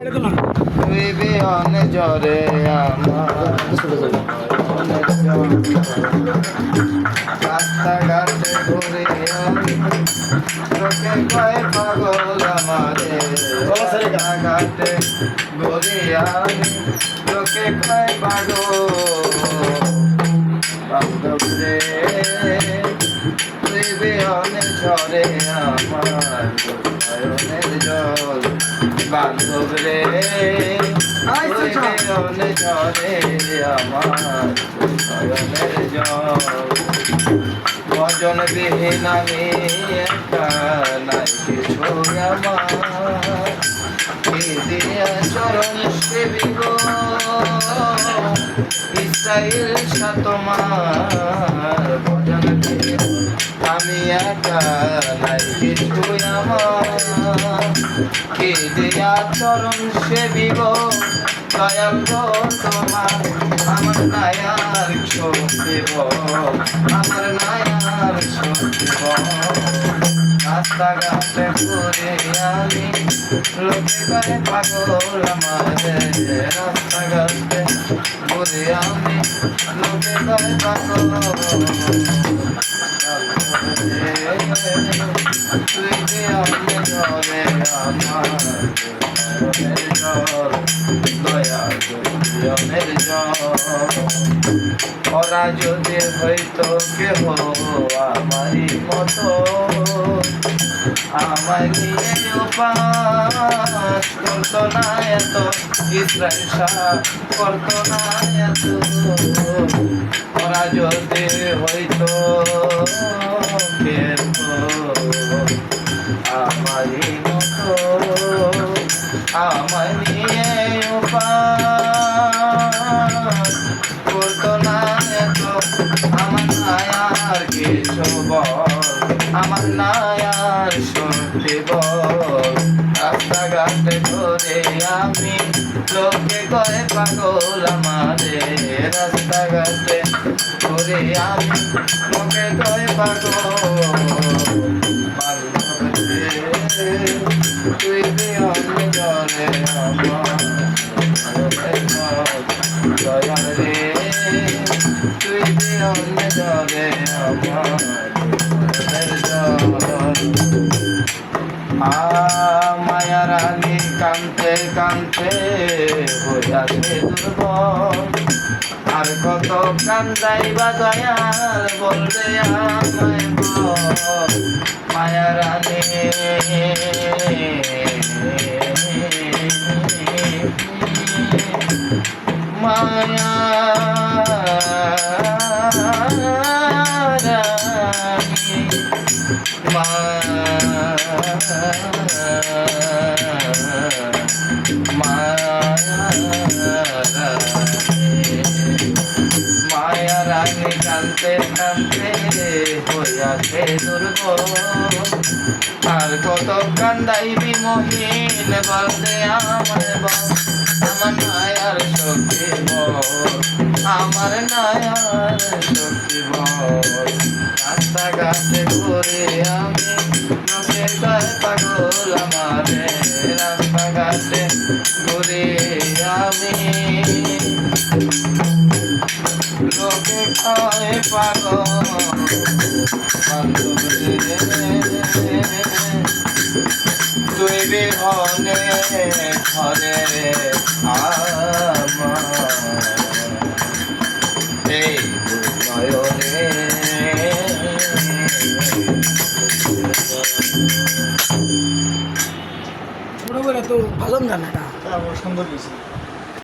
তুই বিহনে ঝরে রাস্তাঘাটে ঘুরে তোকে কয় পাগল আমারে রাস্তাঘাটে ঘুরে তোকে কয় পাগল বান্ধব রে তুই বিহনে ঝরে আমার নয়নের জল বান্ধব রে নয়নে ঝরে আমার নয়নের জল ভজন বিহীন আমি একা নাই কিছু আমার দিয়া চরণ সেবিব ইসরাইল তোমার ভজন বিহীন আমি একা নাই কিছু আমার কে দিয়া চরণ সেবিব দয়াল তোমার আমার নায়ার শক্তিব আমার নায়ার শক্তিব রাস্তাঘাটে ঘুরে আমি লোকে করে পাগল আমারে রাস্তাঘাটে ঘুরে আমি লোকে করে পাগল তুই যে আমি ধরে আমার দয়ামের ওরা যদি হইতো কেহ আমারই মতো আমায় নিয়ে উপাস করতো না এত ইসরাইল করতো না এত ওরা যদি হইতো কেহ আমারই মতো আমায় নিয়ে উপাস করতো না এত আমার নায়ার কিছু বল আমার নায়ার শক্তি বল রাস্তাঘাটে ঘুরে আমি লোকে কয় পাগল আমারে রাস্তাঘাটে ঘুরে আমি লোকে কয় পাগল তুই বিহনে ঝরে আমার দয়াল রে তুই বিহনে ঝরে আমার মায়ার আলী কানতে কানতে হইয়াছে দুর্বল আর কত কান্দাইবা দয়াল বলবে আমায় বল মায়ার আলী মায়া মায়া রানী কানতে কানতে হইয়াছে দুর্বল আর কত কান্দাইবি মহিন বলতে আমায় বল আমার নায়ার শক্তি বল আমার নায়ার শক্তি বল রাস্তাঘাটে ঘুরে আমি লোকে কয় পাগল আমারে রাস্তাঘাটে ঘুরে আমি লোকে কয় পাগল বান্ধব রে তুই বিহনে ঘরে আমার এই নয়নে ছোট করে তো ভালো গান এটা সুন্দর